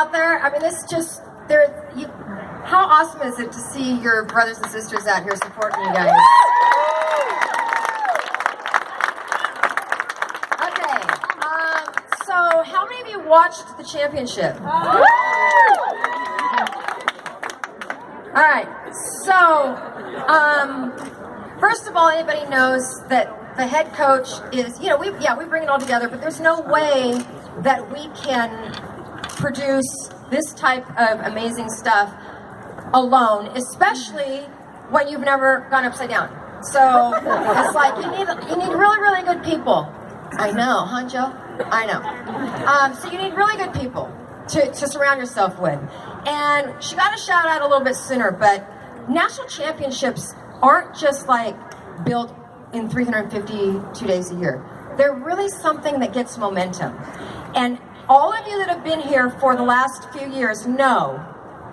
out there? I mean, this just, how awesome is it to see your brothers and sisters out here supporting you guys? Okay, so how many of you watched the championship? All right, so, first of all, anybody knows that the head coach is, we bring it all together, but there's no way that we can produce this type of amazing stuff alone, especially when you've never gone upside down. So it's like you need really, really good people. I know, huh, Joe? I know. So you need really good people to surround yourself with. And she got a shout out a little bit sooner, but national championships aren't just like built in 352 days a year. They're really something that gets momentum. And all of you that have been here for the last few years know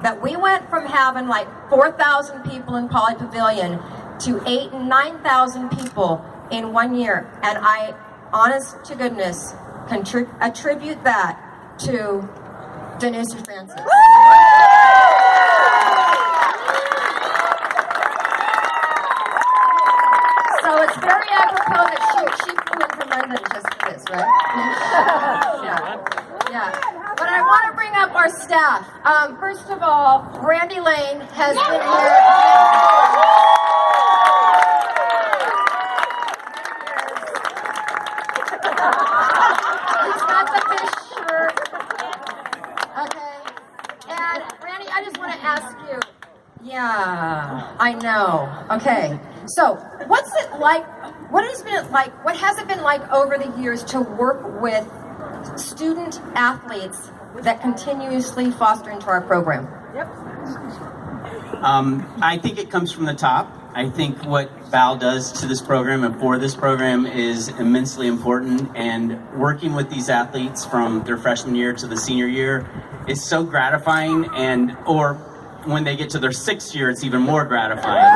that we went from having like 4,000 people in Poly Pavilion to 8,000 and 9,000 people in 1 year. And I, honest to goodness, attribute that to Denise and Francis. So it's very apropos that she flew in from London just for this, right? Yeah. But I want to bring up our staff. First of all, Randy Lane has been here. He's got the fish shirt. Okay. And Randy, I just want to ask you. Yeah, I know. Okay. So, what's it like? What has it been like over the years to work with student athletes that continuously foster into our program? Yep. I think it comes from the top. I think what Val does to this program and for this program is immensely important, and working with these athletes from their freshman year to the senior year is so gratifying, or when they get to their sixth year, it's even more gratifying.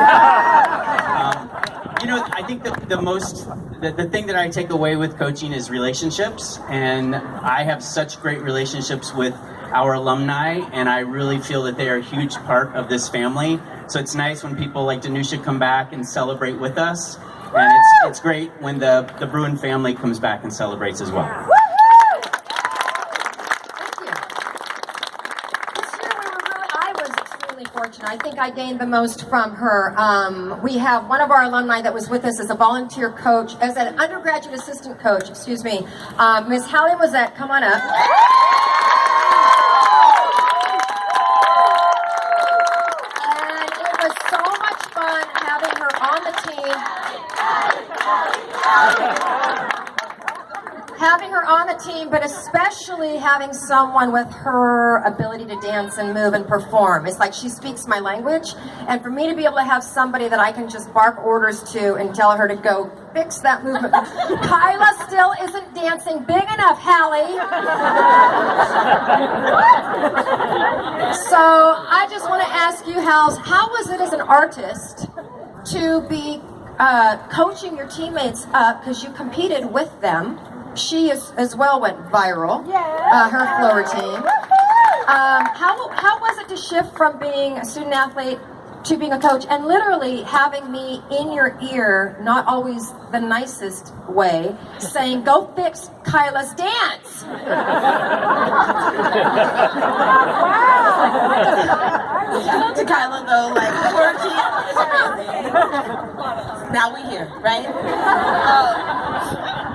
I think that the thing that I take away with coaching is relationships, and I have such great relationships with our alumni, and I really feel that they are a huge part of this family. So it's nice when people like Danusha come back and celebrate with us, and it's great when the Bruin family comes back and celebrates as well. I think I gained the most from her. We have one of our alumni that was with us as a volunteer coach, as an undergraduate assistant coach, excuse me. Miss Hallie Mozette, come on up. And it was so much fun having her on the team. Having her on the team, but especially having someone with her ability to dance and move and perform. It's like she speaks my language, and for me to be able to have somebody that I can just bark orders to and tell her to go fix that movement. Kyla still isn't dancing big enough, Hallie. So I just want to ask you, Hals, how was it as an artist to be coaching your teammates up, because you competed with them? She as well went viral, her floor routine. How was it to shift from being a student athlete to being a coach, and literally having me in your ear, not always the nicest way, saying, go fix Kyla's dance? Wow! To Kyla though, like, now we here, right?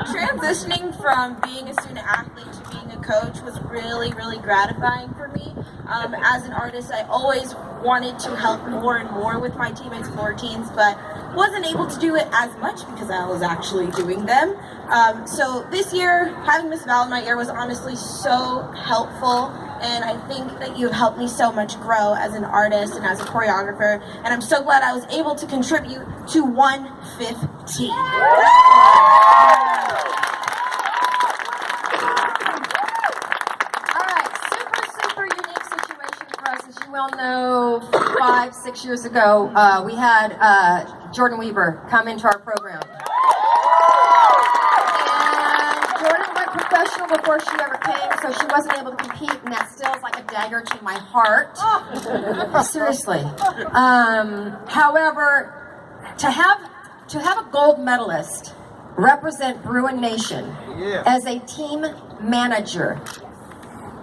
Transitioning from being a student athlete to being a coach was really, really gratifying for me. As an artist, I always wanted to help more and more with my teammates' floor routines, but wasn't able to do it as much because I was actually doing them. So this year, having Miss Val in my ear was honestly so helpful, and I think that you've helped me so much grow as an artist and as a choreographer, and I'm so glad I was able to contribute to 115. Well, no, 5-6 years ago, we had Jordan Weaver come into our program. And Jordan went professional before she ever came, so she wasn't able to compete, and that still is like a dagger to my heart. Seriously. However, to have a gold medalist represent Bruin Nation as a team manager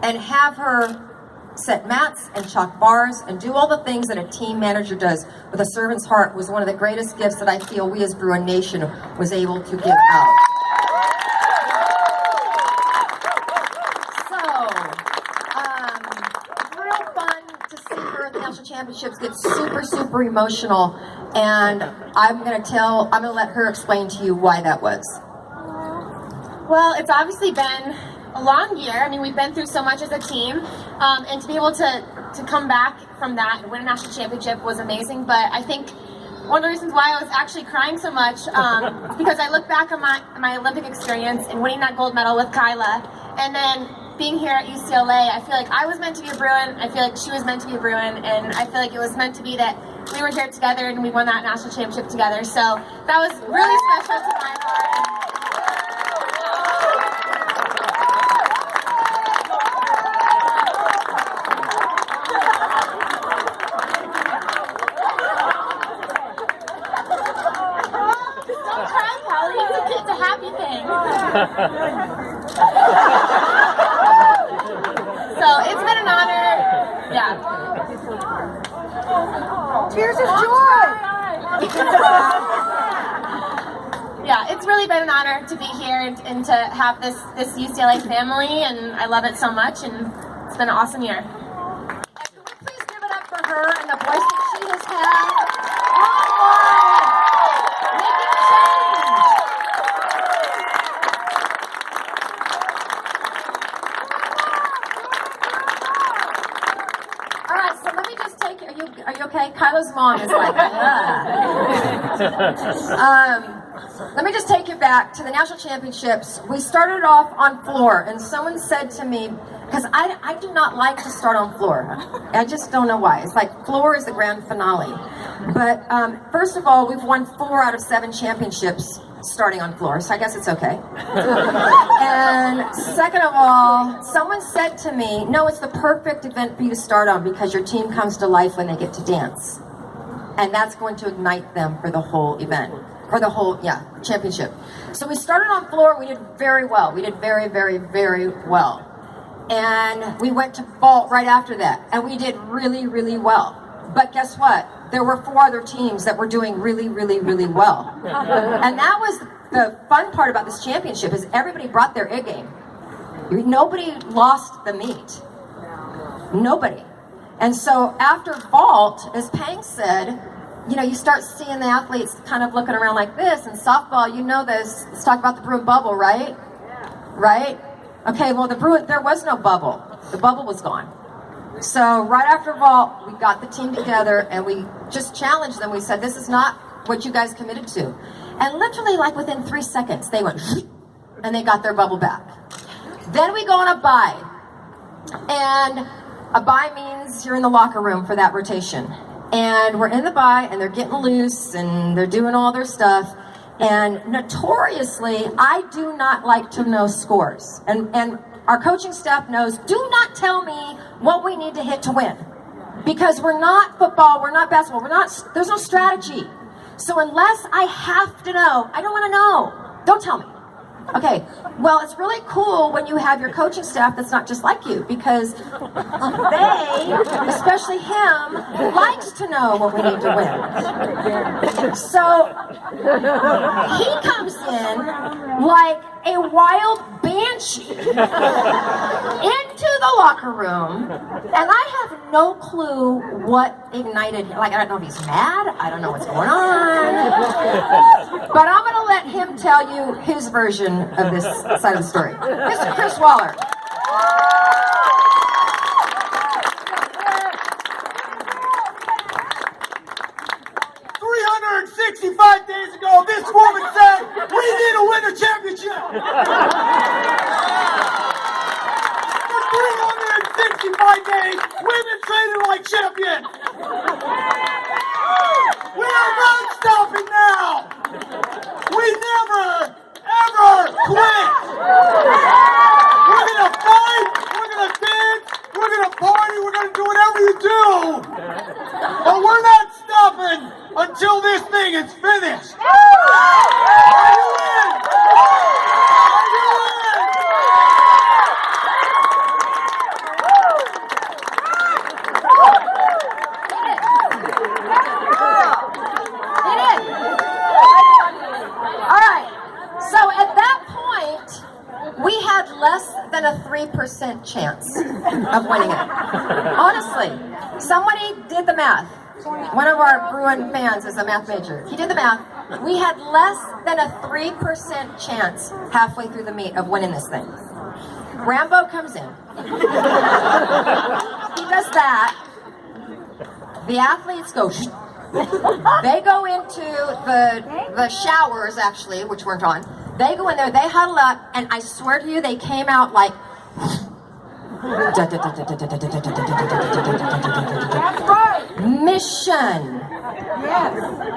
and have her set mats and chalk bars and do all the things that a team manager does with a servant's heart was one of the greatest gifts that I feel we as Bruin Nation was able to give out. So, real fun to see her at the national championships get super, super emotional, and I'm gonna let her explain to you why that was. Well, it's obviously been a long year. I mean, we've been through so much as a team, and to be able to come back from that and win a national championship was amazing. But I think one of the reasons why I was actually crying so much because I look back on my Olympic experience and winning that gold medal with Kyla, and then being here at UCLA, I feel like I was meant to be a Bruin. I feel like she was meant to be a Bruin, and I feel like it was meant to be that we were here together and we won that national championship together. So that was really special to my heart. So it's been an honor. Yeah. Tears of joy. Yeah, it's really been an honor to be here and to have this UCLA family, and I love it so much, and it's been an awesome year. And can we please give it up for her and the voice that she has had? Making change. All right, so let me just take. Are you okay? Kyla's mom is like, let me just take you back to the national championships. We started off on floor, and someone said to me, because I do not like to start on floor. I just don't know why. It's like floor is the grand finale. But first of all, we've won 4 out of 7 championships starting on floor, so I guess it's okay. And second of all, someone said to me, no, it's the perfect event for you to start on because your team comes to life when they get to dance. And that's going to ignite them for the whole event. For the whole, championship. So we started on floor, we did very well. We did very, very, very well. And we went to vault right after that, and we did really, really well. But guess what? There were 4 other teams that were doing really, really, really well. And that was the fun part about this championship is everybody brought their A game. Nobody lost the meet. Nobody. And so after vault, as Pang said, you start seeing the athletes kind of looking around like this. And softball, you know this. Let's talk about the Bruin bubble, right? Yeah. Right? Okay, well, the Bruin, there was no bubble. The bubble was gone. So right after vault, we got the team together and we just challenged them. We said, this is not what you guys committed to. And literally, like within 3 seconds, they went and they got their bubble back. Then we go on a bye. And a bye means you're in the locker room for that rotation. And we're in the bye, and they're getting loose, and they're doing all their stuff. And notoriously, I do not like to know scores. And our coaching staff knows, do not tell me what we need to hit to win. Because we're not football, we're not basketball, there's no strategy. So unless I have to know, I don't want to know. Don't tell me. Okay, well, it's really cool when you have your coaching staff that's not just like you, because they, especially him, likes to know what we need to win. So he comes in like a wild banshee into the locker room, and I have no clue what ignited him. Like, I don't know if he's mad, I don't know what's going on, but I'm going to let him tell you his version of this side of the story. Mr. Chris Waller. 365 days ago, this woman said, we need to win a championship. For 365 days, we've been training like champions. We are not stopping now. We never, ever quit. than a 3% chance of winning it. Honestly, somebody did the math. One of our Bruin fans is a math major. He did the math. We had less than a 3% chance halfway through the meet of winning this thing. Rambo comes in. He does that. The athletes go. They go into the showers, actually, which weren't on. They go in there, they huddle up, and I swear to you, they came out like. Mission.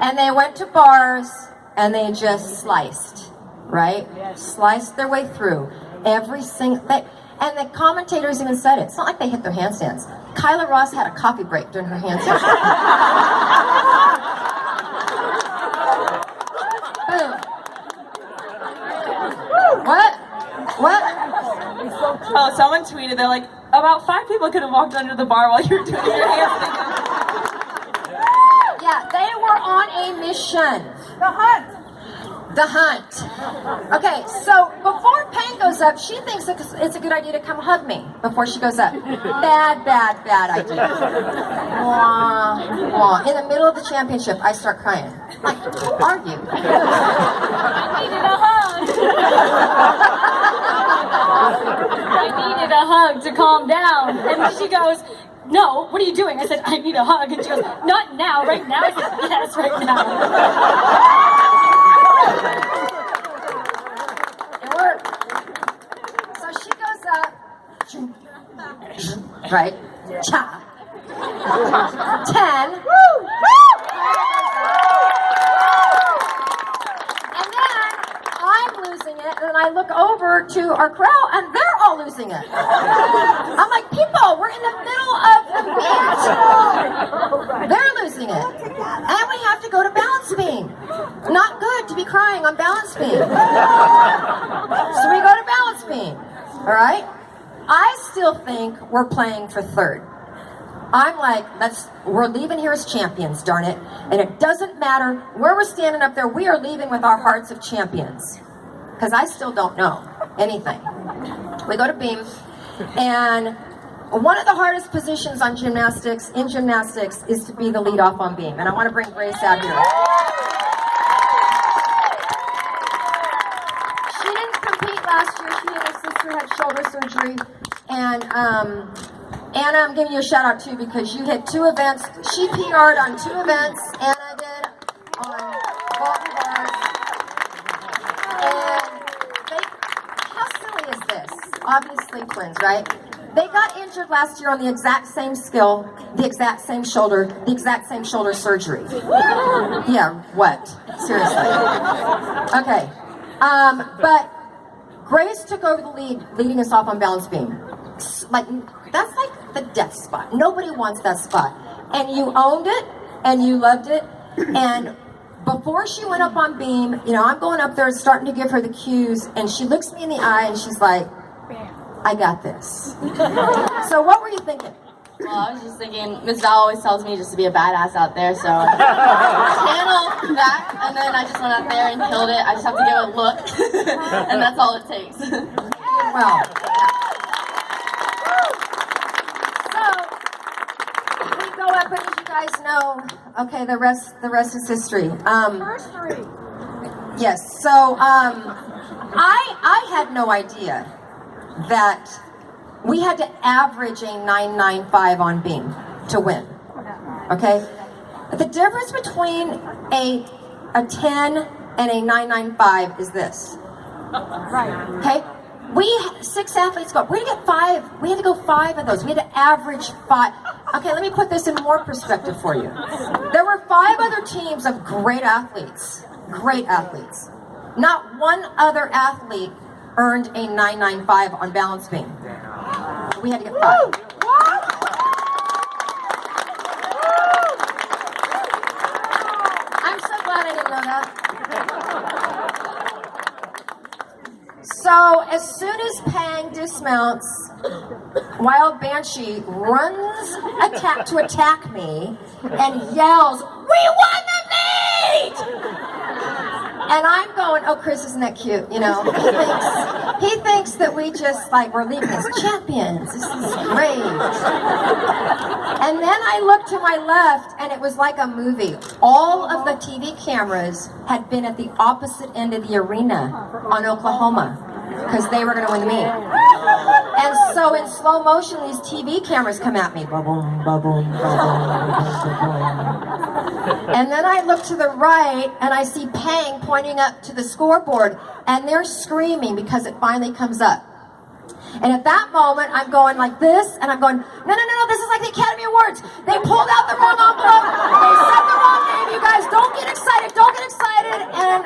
And they went to bars, and they just sliced, right? Sliced their way through every single. And the commentators even said it. It's not like they hit their handstands. Kyla Ross had a coffee break during her handstands. Boom. What? Oh, someone tweeted, they're like, about 5 people could have walked under the bar while you were doing your handstand. Yeah, they were on a mission. The hunt. Okay, so before Payne goes up, she thinks it's a good idea to come hug me before she goes up. Bad idea. Wah, wah. In the middle of the championship, I start crying. Like, who are you? I needed a hug. I needed a hug to calm down. And then she goes, no, what are you doing? I said, I need a hug. And she goes, not now, right now? I said, yes, right now. It worked. So she goes up. Right? Cha. 10. And then I'm losing it, and I look over to our crowd, and they're all losing it. I'm like, people, we're in the middle of the meet. They're losing it. And we have to go to balance beam. Not good to be crying on balance beam. So we go to balance beam. All right? I still think we're playing for third. I'm like, we're leaving here as champions, darn it. And it doesn't matter where we're standing up there, we are leaving with our hearts of champions. Because I still don't know anything. We go to beam, and one of the hardest positions in gymnastics is to be the lead off on beam. And I want to bring Grace out here. She didn't compete last year. She and her sister had shoulder surgery. And Anna, I'm giving you a shout out too because you hit 2 events. She PR'd on 2 events. Anna did on vault bars. And how silly is this? Obviously twins, right? They got injured last year on the exact same skill, the exact same shoulder surgery. Yeah, what? Seriously. Okay. But Grace took over the lead, leading us off on balance beam. Like, that's like the death spot. Nobody wants that spot. And you owned it, and you loved it, and before she went up on beam, I'm going up there starting to give her the cues, and she looks me in the eye, and she's like, I got this. So what were you thinking? Well, I was just thinking, Miss Val always tells me just to be a badass out there, so channel that, and then I just went out there and killed it. I just have to give it a look, and that's all it takes. Well, so we go up, and as you guys know, okay, the rest is history. Yes. So I had no idea that we had to average a 995 on beam to win. Okay? The difference between a 10 and a 995 is this. Okay? 6 athletes go. We had to get 5. We had to go 5 of those. We had to average 5. Okay, let me put this in more perspective for you. There were 5 other teams of great athletes. Great athletes. Not one other athlete earned a 995 on balance beam. We had to get 5. I'm so glad I didn't know that. So as soon as Pang dismounts, Wild Banshee runs to attack me and yells, "We won the meet!" And I'm going, oh, Chris, isn't that cute? You know, he thinks that we just like we're leaving as champions. This is great. And then I looked to my left, and it was like a movie. All of the TV cameras had been at the opposite end of the arena on Oklahoma because they were going to win the meet. And so in slow motion, these TV cameras come at me. Ba-boom, ba-boom, ba-boom, ba-boom. And then I look to the right, and I see Pang pointing up to the scoreboard, and they're screaming because it finally comes up. And at that moment, I'm going like this, and I'm going, no, this is like the Academy Awards. They pulled out the wrong envelope. They said the wrong name. You guys, don't get excited. And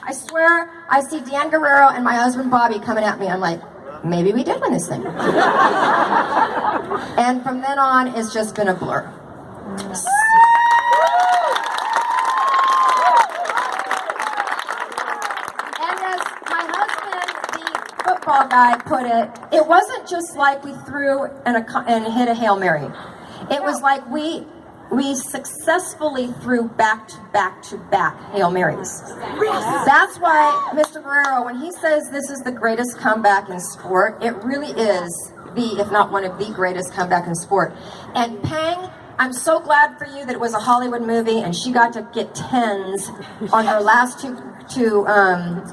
I swear, I see Dan Guerrero and my husband Bobby coming at me. I'm like, maybe we did win this thing. And from then on, it's just been a blur. Football guy put it, it wasn't just like we threw and hit a Hail Mary. It was like we successfully threw back-to-back Hail Marys. That's why Mr. Guerrero, when he says this is the greatest comeback in sport, it really is if not one of the greatest comeback in sport. And Pang, I'm so glad for you that it was a Hollywood movie and she got to get 10s on her last two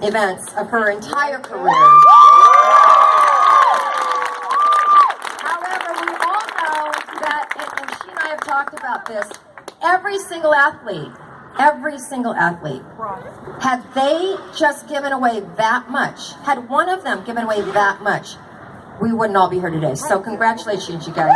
events of her entire career. However, we all know that, and she and I have talked about this, every single athlete, had they just given away that much, had one of them given away that much, we wouldn't all be here today. So congratulations, you guys.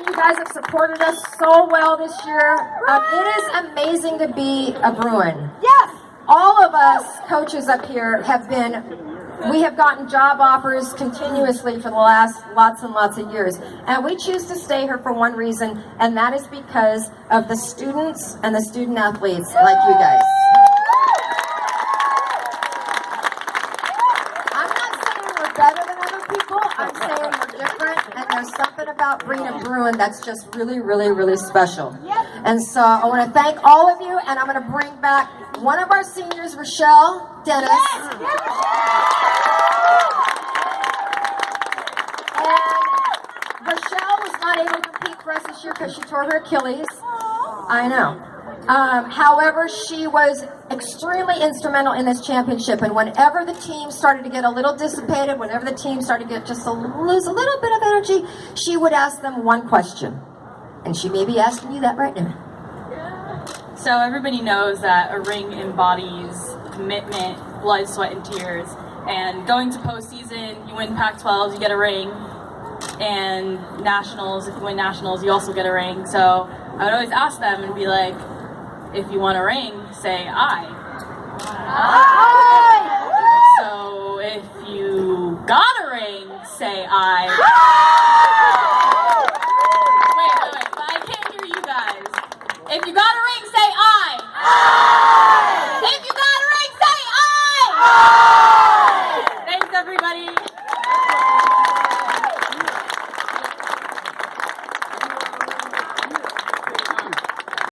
You guys have supported us so well this year. It is amazing to be a Bruin. Yes. All of us coaches up here we have gotten job offers continuously for the last lots and lots of years. And we choose to stay here for one reason, and that is because of the students and the student athletes like you guys. I'm not saying we're better than other people. I'm saying we're different, and there's something about being a Bruin that's just really, really, really special. And so I want to thank all of you, and I'm going to bring back one of our seniors, Rochelle Dennis. And Rochelle was not able to compete for us this year because she tore her Achilles. I know. However, she was extremely instrumental in this championship, and whenever the team started to get a little dissipated, whenever the team started to get just lose a little bit of energy, she would ask them one question. And she may be asking you that right now. So everybody knows that a ring embodies commitment, blood, sweat, and tears. And going to postseason, you win Pac-12, you get a ring. And nationals, if you win nationals, you also get a ring. So I would always ask them and be like, if you want a ring, say I. So if you got a ring, say I.